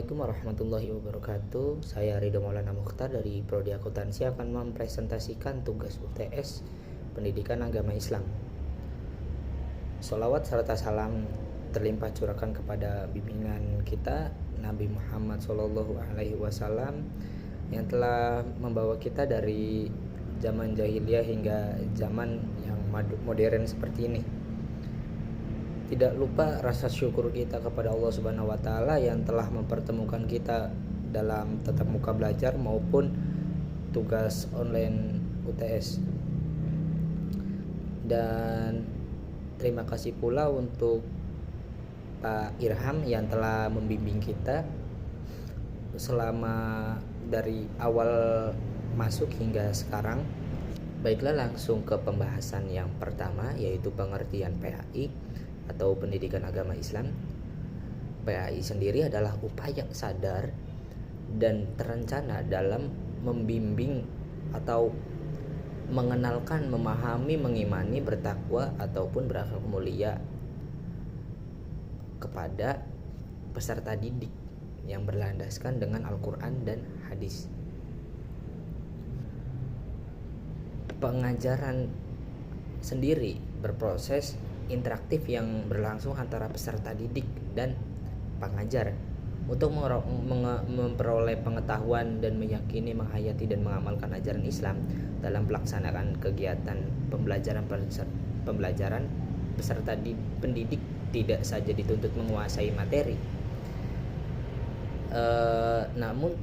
Assalamualaikum warahmatullahi wabarakatuh. Saya Ridho Maulana Mukhtar dari Prodi Akuntansi akan mempresentasikan tugas UTS Pendidikan Agama Islam. Sholawat serta salam terlimpah curahkan kepada bimbingan kita Nabi Muhammad SAW yang telah membawa kita dari zaman jahiliyah hingga zaman yang modern seperti ini. Tidak lupa rasa syukur kita kepada Allah Subhanahu wa taala yang telah mempertemukan kita dalam tatap muka belajar maupun tugas online UTS. Dan terima kasih pula untuk Pak Irham yang telah membimbing kita selama dari awal masuk hingga sekarang. Baiklah, langsung ke pembahasan yang pertama, yaitu pengertian PAI atau Pendidikan Agama Islam. PAI sendiri adalah upaya sadar dan terencana dalam membimbing atau mengenalkan, memahami, mengimani, bertakwa ataupun berakhlak mulia kepada peserta didik yang berlandaskan dengan Al-Quran dan hadis. Pengajaran sendiri berproses interaktif yang berlangsung antara peserta didik dan pengajar untuk memperoleh pengetahuan dan meyakini, menghayati dan mengamalkan ajaran Islam dalam pelaksanaan kegiatan pembelajaran. Peserta pendidik tidak saja dituntut menguasai materi, namun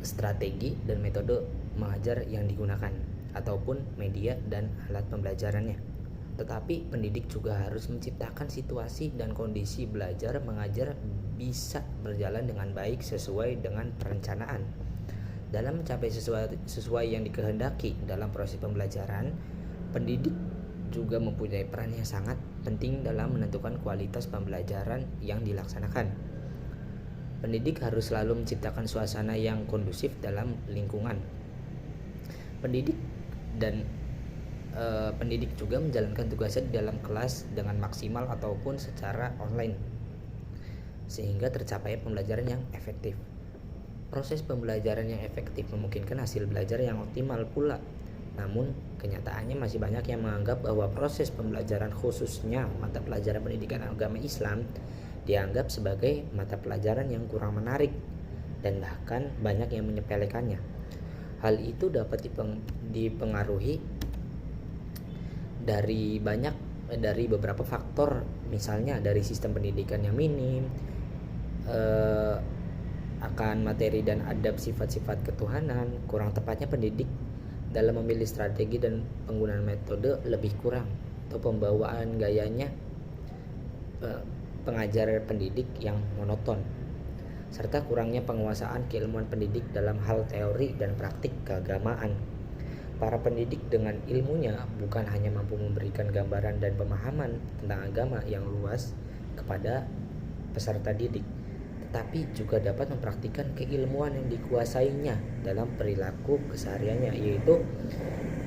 strategi dan metode mengajar yang digunakan ataupun media dan alat pembelajarannya. Tetapi pendidik juga harus menciptakan situasi dan kondisi belajar mengajar bisa berjalan dengan baik sesuai dengan perencanaan. Dalam mencapai sesuai yang dikehendaki dalam proses pembelajaran, pendidik juga mempunyai peran yang sangat penting dalam menentukan kualitas pembelajaran yang dilaksanakan. Pendidik harus selalu menciptakan suasana yang kondusif dalam lingkungan. Pendidik juga menjalankan tugasnya di dalam kelas dengan maksimal ataupun secara online sehingga tercapai pembelajaran yang efektif. Proses pembelajaran yang efektif memungkinkan hasil belajar yang optimal pula. Namun kenyataannya masih banyak yang menganggap bahwa proses pembelajaran, khususnya mata pelajaran pendidikan agama Islam, dianggap sebagai mata pelajaran yang kurang menarik dan bahkan banyak yang menyepelekannya. Hal itu dapat dipengaruhi dari beberapa faktor, misalnya dari sistem pendidikan yang minim, akan materi dan adab sifat-sifat ketuhanan, kurang tepatnya pendidik dalam memilih strategi dan penggunaan metode lebih kurang, atau pembawaan gayanya pengajar pendidik yang monoton, serta kurangnya penguasaan keilmuan pendidik dalam hal teori dan praktik keagamaan. Para pendidik dengan ilmunya bukan hanya mampu memberikan gambaran dan pemahaman tentang agama yang luas kepada peserta didik, tetapi juga dapat mempraktikkan keilmuan yang dikuasainya dalam perilaku kesehariannya, yaitu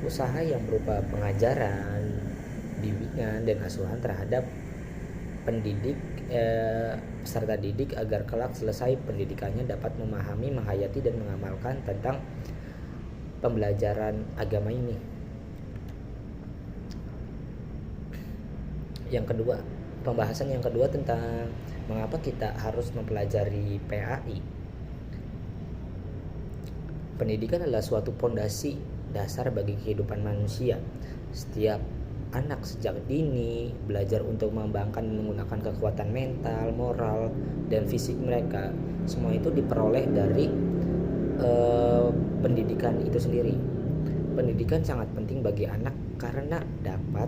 usaha yang berupa pengajaran, bimbingan, dan asuhan terhadap peserta didik agar kelak selesai pendidikannya dapat memahami, menghayati, dan mengamalkan tentang pembelajaran agama ini. Pembahasan yang kedua tentang mengapa kita harus mempelajari PAI. Pendidikan adalah suatu pondasi dasar bagi kehidupan manusia. Setiap anak sejak dini belajar untuk mengembangkan dan menggunakan kekuatan mental, moral, dan fisik mereka. Semua itu diperoleh dari pendidikan itu sendiri. Pendidikan sangat penting bagi anak karena dapat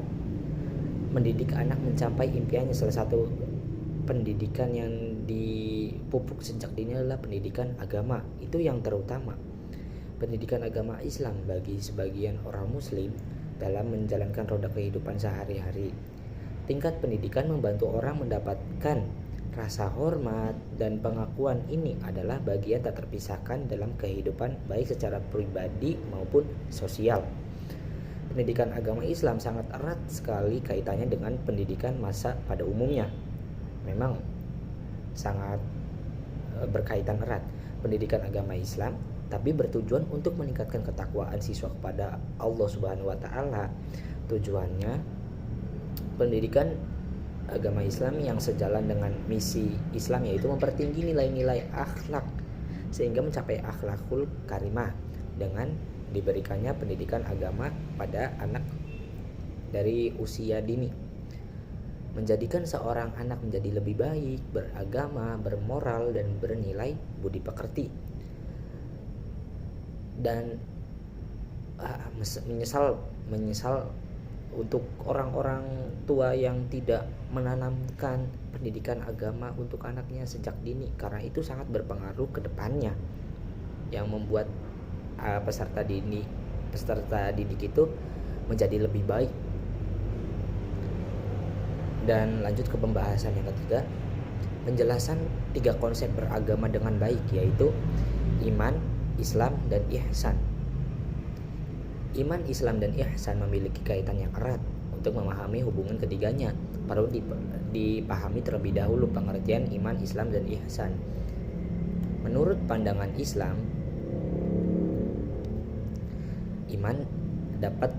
mendidik anak mencapai impiannya. Salah satu pendidikan yang dipupuk sejak dini adalah pendidikan agama, itu yang terutama. Pendidikan agama Islam bagi sebagian orang muslim dalam menjalankan roda kehidupan sehari-hari. Tingkat pendidikan membantu orang mendapatkan rasa hormat dan pengakuan. Ini adalah bagian tak terpisahkan dalam kehidupan baik secara pribadi maupun sosial. Pendidikan agama Islam sangat erat sekali kaitannya dengan pendidikan masa pada umumnya. Memang sangat berkaitan erat. Pendidikan agama Islam tapi bertujuan untuk meningkatkan ketakwaan siswa kepada Allah Subhanahu wa taala. Tujuannya pendidikan agama Islam yang sejalan dengan misi Islam, yaitu mempertinggi nilai-nilai akhlak sehingga mencapai akhlakul karimah dengan diberikannya pendidikan agama pada anak dari usia dini, menjadikan seorang anak menjadi lebih baik, beragama, bermoral, dan bernilai budi pekerti. Dan menyesal untuk orang-orang tua yang tidak menanamkan pendidikan agama untuk anaknya sejak dini, karena itu sangat berpengaruh ke depannya, yang membuat peserta didik itu menjadi lebih baik. Dan lanjut ke pembahasan yang ketiga, penjelasan 3 konsep beragama dengan baik, yaitu iman, Islam, dan ihsan. Iman, Islam, dan ihsan memiliki kaitan yang erat. Untuk memahami hubungan ketiganya, perlu dipahami terlebih dahulu pengertian iman, Islam, dan ihsan. Menurut pandangan Islam, iman dapat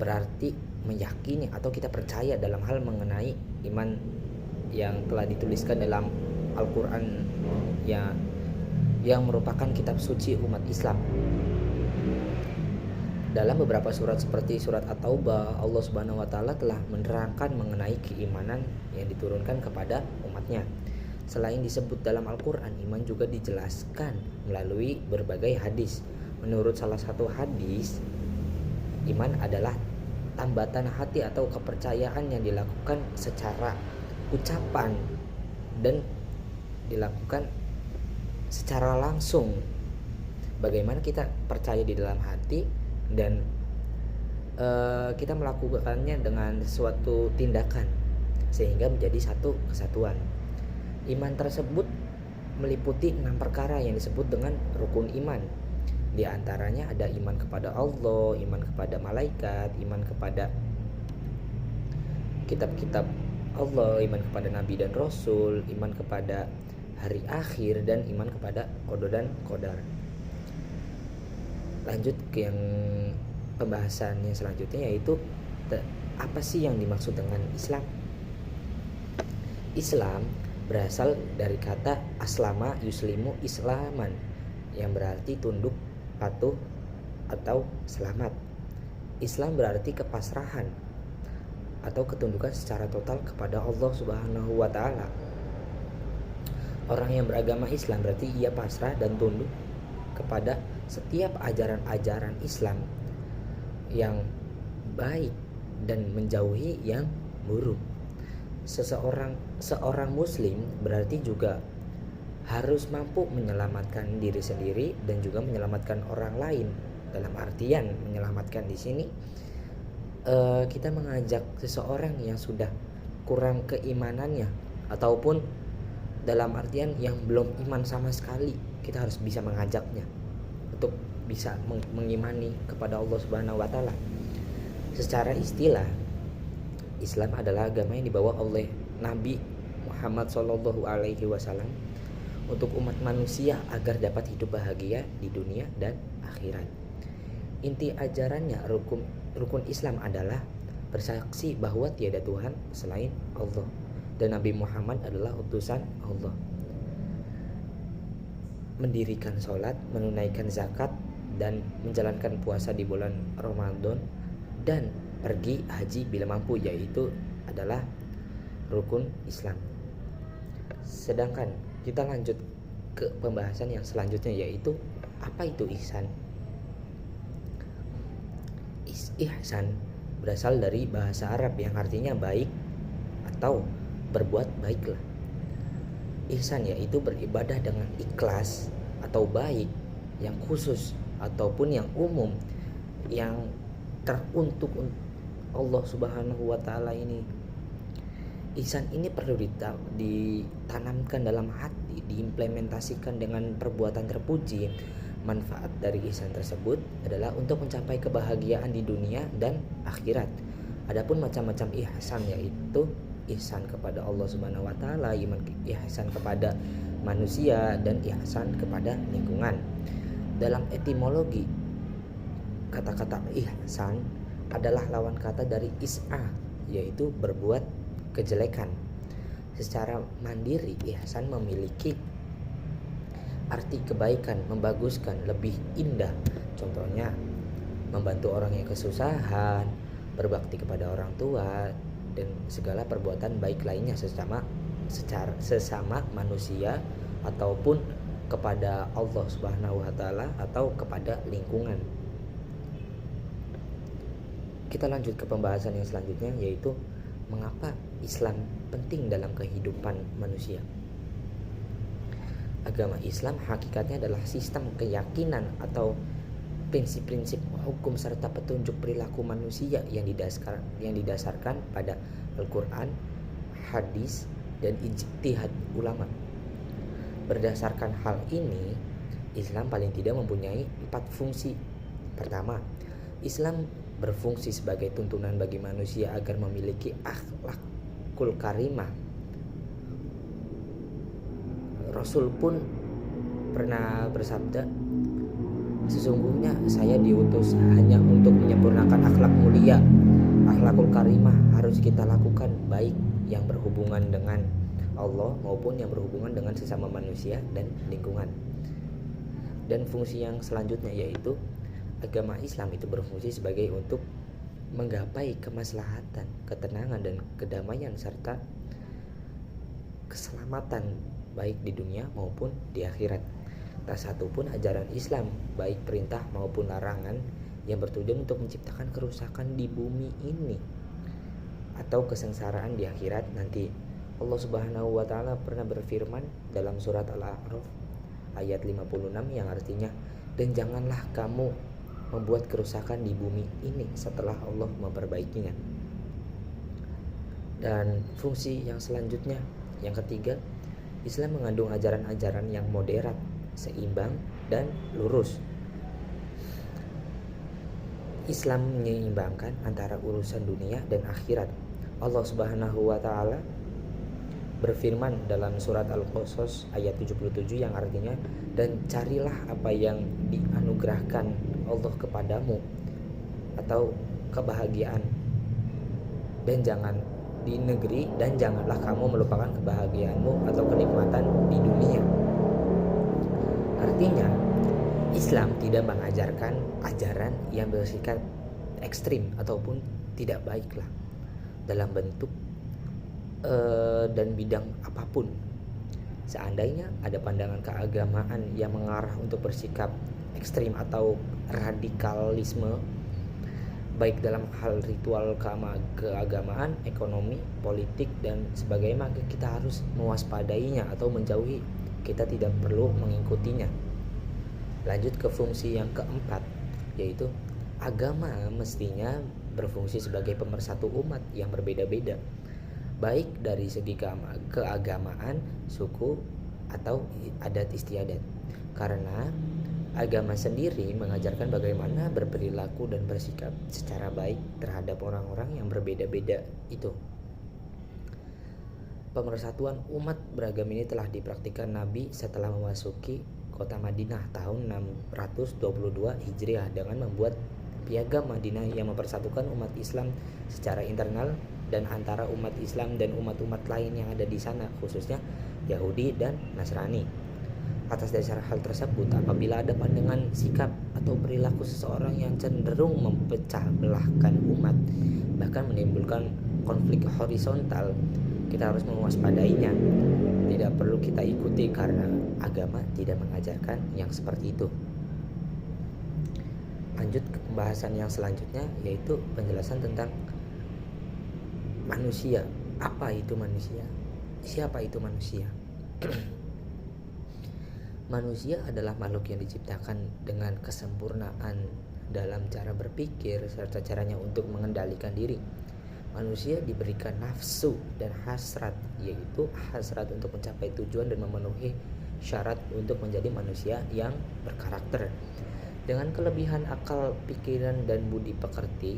berarti meyakini atau kita percaya dalam hal mengenai iman yang telah dituliskan dalam Al-Quran yang merupakan kitab suci umat Islam. Dalam beberapa surat seperti surat At-Taubah, Allah Subhanahu wa taala telah menerangkan mengenai keimanan yang diturunkan kepada umatnya. Selain disebut dalam Al-Quran, iman juga dijelaskan melalui berbagai hadis. Menurut salah satu hadis, iman adalah tambatan hati atau kepercayaan yang dilakukan secara ucapan dan dilakukan secara langsung. Bagaimana kita percaya di dalam hati dan kita melakukannya dengan suatu tindakan sehingga menjadi satu kesatuan. Iman tersebut meliputi 6 perkara yang disebut dengan rukun iman. Di antaranya ada iman kepada Allah, iman kepada malaikat, iman kepada kitab-kitab Allah, iman kepada nabi dan rasul, iman kepada hari akhir, dan iman kepada qada dan qadar. Lanjut ke yang pembahasannya selanjutnya, yaitu apa sih yang dimaksud dengan Islam? Islam berasal dari kata aslama yuslimu islaman, yang berarti tunduk, patuh, atau selamat. Islam berarti kepasrahan atau ketundukan secara total kepada Allah Subhanahu wa taala. Orang yang beragama Islam berarti ia pasrah dan tunduk kepada setiap ajaran-ajaran Islam yang baik dan menjauhi yang buruk. Seorang muslim berarti juga harus mampu menyelamatkan diri sendiri dan juga menyelamatkan orang lain. Dalam artian menyelamatkan di sini kita mengajak seseorang yang sudah kurang keimanannya, ataupun dalam artian yang belum iman sama sekali, kita harus bisa mengajaknya untuk bisa mengimani kepada Allah Subhanahu wa taala. Secara istilah, Islam adalah agama yang dibawa oleh Nabi Muhammad SAW untuk umat manusia agar dapat hidup bahagia di dunia dan akhirat. Inti ajarannya, rukun Islam adalah bersaksi bahwa tiada Tuhan selain Allah dan Nabi Muhammad adalah utusan Allah, mendirikan sholat, menunaikan zakat, dan menjalankan puasa di bulan Ramadan, dan pergi haji bila mampu, yaitu adalah rukun Islam. Sedangkan kita lanjut ke pembahasan yang selanjutnya, yaitu apa itu ihsan. Ihsan berasal dari bahasa Arab yang artinya baik atau berbuat baiklah. Ihsan yaitu beribadah dengan ikhlas atau baik yang khusus ataupun yang umum yang teruntuk Allah Subhanahu wa taala ini. Ihsan ini perlu ditanamkan dalam hati, diimplementasikan dengan perbuatan terpuji. Manfaat dari ihsan tersebut adalah untuk mencapai kebahagiaan di dunia dan akhirat. Adapun macam-macam ihsan yaitu ihsan kepada Allah Subhanahu wa taala, ihsan kepada manusia, dan ihsan kepada lingkungan. Dalam etimologi, kata-kata ihsan adalah lawan kata dari is'a, yaitu berbuat kejelekan. Secara mandiri, ihsan memiliki arti kebaikan, membaguskan, lebih indah. Contohnya, membantu orang yang kesusahan, berbakti kepada orang tua, dan segala perbuatan baik lainnya sesama manusia ataupun kepada Allah Subhanahu wa taala atau kepada lingkungan. Kita lanjut ke pembahasan yang selanjutnya, yaitu mengapa Islam penting dalam kehidupan manusia. Agama Islam hakikatnya adalah sistem keyakinan atau prinsip-prinsip hukum serta petunjuk perilaku manusia yang didasarkan pada Al-Quran, hadis, dan ijtihad ulama. Berdasarkan hal ini, Islam paling tidak mempunyai 4 fungsi. Pertama, Islam berfungsi sebagai tuntunan bagi manusia agar memiliki akhlakul karimah. Rasul pun pernah bersabda, sesungguhnya saya diutus hanya untuk menyempurnakan akhlak mulia. Akhlakul karimah harus kita lakukan, baik yang berhubungan dengan Allah maupun yang berhubungan dengan sesama manusia dan lingkungan. Dan fungsi yang selanjutnya yaitu agama Islam itu berfungsi sebagai untuk menggapai kemaslahatan, ketenangan, dan kedamaian serta keselamatan baik di dunia maupun di akhirat. Tak satu pun ajaran Islam, baik perintah maupun larangan, yang bertujuan untuk menciptakan kerusakan di bumi ini atau kesengsaraan di akhirat nanti. Allah Subhanahu wa taala pernah berfirman dalam surat Al-A'raf ayat 56 yang artinya, dan janganlah kamu membuat kerusakan di bumi ini setelah Allah memperbaikinya. Dan fungsi yang selanjutnya, yang ketiga, Islam mengandung ajaran-ajaran yang moderat, seimbang, dan lurus. Islam menyeimbangkan antara urusan dunia dan akhirat. Allah Subhanahu wa taala berfirman dalam surat Al-Qasas ayat 77 yang artinya, dan carilah apa yang dianugerahkan Allah kepadamu atau kebahagiaan, dan jangan di negeri, dan janganlah kamu melupakan kebahagiaanmu atau kenikmatan di dunia. Artinya, Islam tidak mengajarkan ajaran yang bersifat ekstrim ataupun tidak baiklah dalam bentuk dan bidang apapun. Seandainya ada pandangan keagamaan yang mengarah untuk bersikap ekstrim atau radikalisme, baik dalam hal ritual keagamaan, ekonomi, politik, dan sebagainya, maka kita harus mewaspadainya atau menjauhi. Kita tidak perlu mengikutinya. Lanjut ke fungsi yang keempat, yaitu agama mestinya berfungsi sebagai pemersatu umat yang berbeda-beda, baik dari segi keagamaan, suku, atau adat istiadat. Karena agama sendiri mengajarkan bagaimana berperilaku dan bersikap secara baik terhadap orang-orang yang berbeda-beda itu. Pemersatuan umat beragama ini telah dipraktikkan Nabi setelah memasuki kota Madinah tahun 622 Hijriah dengan membuat piagam Madinah yang mempersatukan umat Islam secara internal dan antara umat Islam dan umat-umat lain yang ada di sana, khususnya Yahudi dan Nasrani. Atas dasar hal tersebut, apabila ada pandangan, sikap, atau perilaku seseorang yang cenderung memecah belahkan umat, bahkan menimbulkan konflik horizontal, kita harus mewaspadainya. Tidak perlu kita ikuti karena agama tidak mengajarkan yang seperti itu. Lanjut ke pembahasan yang selanjutnya, yaitu penjelasan tentang manusia. Apa itu manusia? Siapa itu manusia? Manusia adalah makhluk yang diciptakan dengan kesempurnaan dalam cara berpikir serta caranya untuk mengendalikan diri. Manusia diberikan nafsu dan hasrat, yaitu hasrat untuk mencapai tujuan dan memenuhi syarat untuk menjadi manusia yang berkarakter. Dengan kelebihan akal, pikiran, dan budi pekerti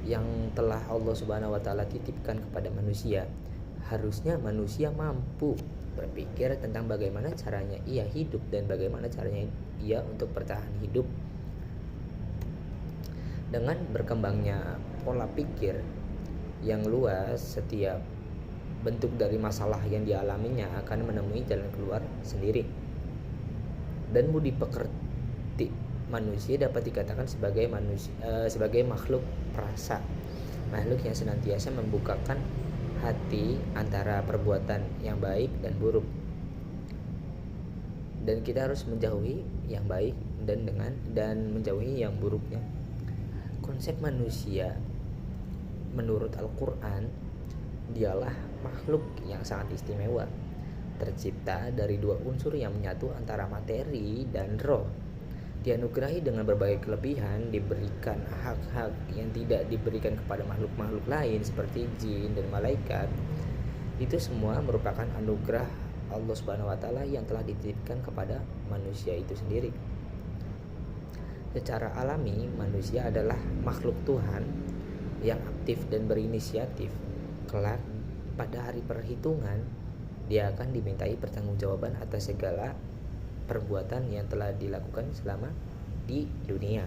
yang telah Allah Subhanahu wa taala titipkan kepada manusia, Harusnya manusia mampu berpikir tentang bagaimana caranya ia hidup dan bagaimana caranya ia untuk bertahan hidup. Dengan berkembangnya pola pikir yang luas, setiap bentuk dari masalah yang dialaminya akan menemui jalan keluar sendiri. Dan budi pekerti manusia dapat dikatakan sebagai makhluk perasa, makhluk yang senantiasa membukakan hati antara perbuatan yang baik dan buruk. Dan kita harus menjauhi yang baik dan menjauhi yang buruknya. Konsep manusia menurut Al-Qur'an, dialah makhluk yang sangat istimewa, tercipta dari dua unsur yang menyatu antara materi dan roh. Dianugerahi dengan berbagai kelebihan, diberikan hak-hak yang tidak diberikan kepada makhluk-makhluk lain seperti jin dan malaikat. Itu semua merupakan anugerah Allah Subhanahu wa taala yang telah dititipkan kepada manusia itu sendiri. Secara alami, manusia adalah makhluk Tuhan yang aktif dan berinisiatif. Kelak pada hari perhitungan, dia akan dimintai pertanggungjawaban atas segala perbuatan yang telah dilakukan selama di dunia.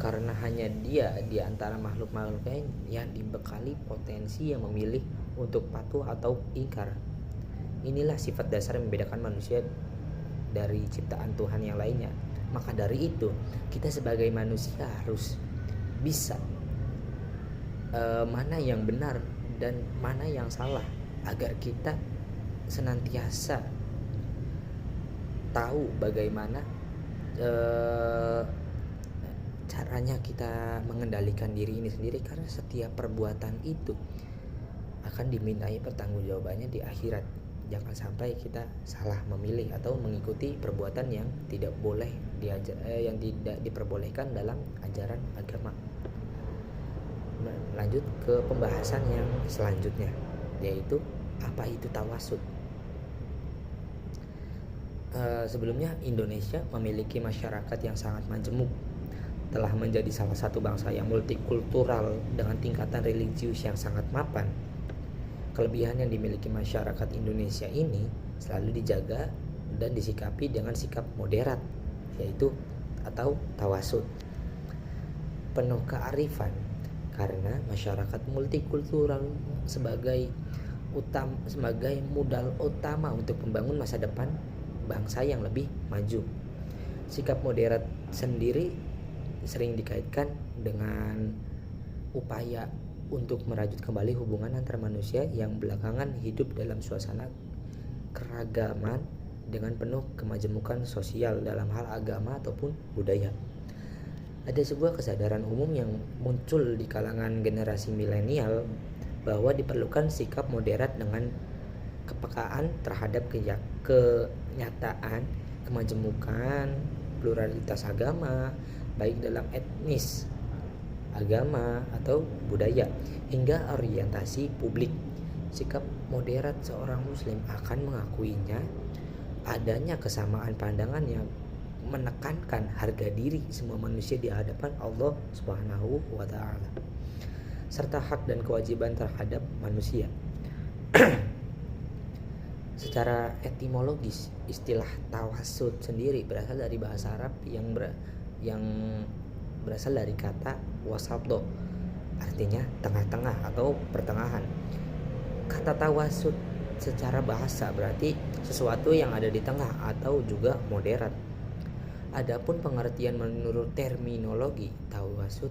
Karena hanya dia di antara makhluk-makhluk lain yang dibekali potensi yang memilih untuk patuh atau ingkar. Inilah sifat dasar yang membedakan manusia dari ciptaan Tuhan yang lainnya. Maka dari itu, kita sebagai manusia harus bisa mana yang benar dan mana yang salah, agar kita senantiasa tahu bagaimana caranya kita mengendalikan diri ini sendiri, karena setiap perbuatan itu akan dimintai pertanggungjawabannya di akhirat. Jangan sampai kita salah memilih atau mengikuti perbuatan yang tidak boleh yang tidak diperbolehkan dalam ajaran agama. Lanjut ke pembahasan yang selanjutnya, yaitu apa itu tawasud. Sebelumnya Indonesia memiliki masyarakat yang sangat majemuk, telah menjadi salah satu bangsa yang multikultural dengan tingkatan religius yang sangat mapan. Kelebihan yang dimiliki masyarakat Indonesia ini selalu dijaga dan disikapi dengan sikap moderat, yaitu atau tawasud, penuh kearifan, karena masyarakat multikultural sebagai modal utama untuk membangun masa depan bangsa yang lebih maju. Sikap moderat sendiri sering dikaitkan dengan upaya untuk merajut kembali hubungan antar manusia yang belakangan hidup dalam suasana keragaman dengan penuh kemajemukan sosial dalam hal agama ataupun budaya. Ada sebuah kesadaran umum yang muncul di kalangan generasi milenial bahwa diperlukan sikap moderat dengan kepekaan terhadap kenyataan kemajemukan pluralitas agama, baik dalam etnis, agama atau budaya hingga orientasi publik. Sikap moderat seorang muslim akan mengakuinya adanya kesamaan pandangan yang menekankan harga diri semua manusia di hadapan Allah Subhanahu wa taala serta hak dan kewajiban terhadap manusia. Secara etimologis, istilah tawasud sendiri berasal dari bahasa Arab yang berasal dari kata wasatdo, artinya tengah-tengah atau pertengahan. Kata tawasud secara bahasa berarti sesuatu yang ada di tengah atau juga moderat. Adapun pengertian menurut terminologi, tawasud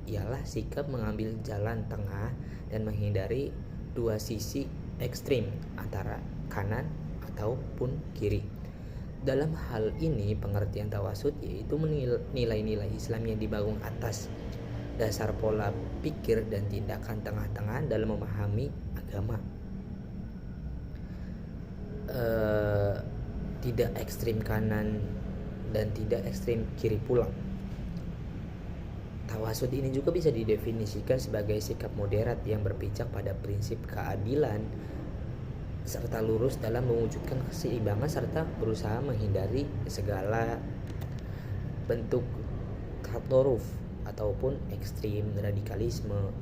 ialah sikap mengambil jalan tengah dan menghindari dua sisi ekstrim antara kanan ataupun kiri. Dalam hal ini pengertian tawasud yaitu nilai-nilai Islam yang dibangun atas dasar pola pikir dan tindakan tengah-tengah dalam memahami agama. Tidak ekstrim kanan dan tidak ekstrim kiri pula. Tawasud ini juga bisa didefinisikan sebagai sikap moderat yang berpijak pada prinsip keadilan serta lurus dalam mewujudkan keseimbangan serta berusaha menghindari segala bentuk tatoruf ataupun ekstrim radikalisme.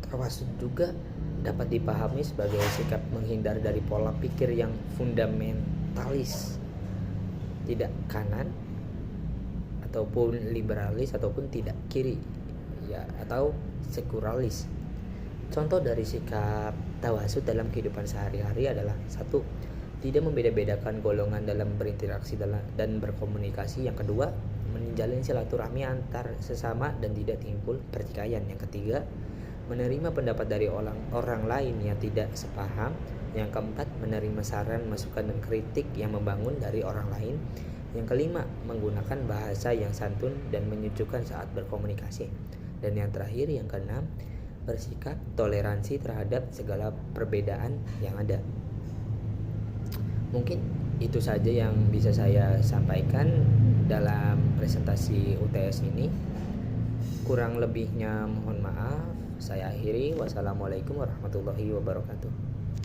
Tawasud juga dapat dipahami sebagai sikap menghindar dari pola pikir yang fundamentalis, tidak kanan ataupun liberalis ataupun tidak kiri ya, atau sekularis. Contoh dari sikap tawasud dalam kehidupan sehari-hari adalah: satu, tidak membeda-bedakan golongan dalam berinteraksi dan berkomunikasi. Yang kedua, menjalin silaturahmi antar sesama dan tidak timbul pertikaian. Yang ketiga, menerima pendapat dari orang lain yang tidak sepaham. Yang keempat, menerima saran, masukan, dan kritik yang membangun dari orang lain. Yang kelima, menggunakan bahasa yang santun dan menyejukkan saat berkomunikasi. Dan yang terakhir, yang keenam, bersikap toleransi terhadap segala perbedaan yang ada. Mungkin itu saja yang bisa saya sampaikan dalam presentasi UTS ini. Kurang lebihnya mohon maaf. Saya akhiri. Wassalamualaikum warahmatullahi wabarakatuh.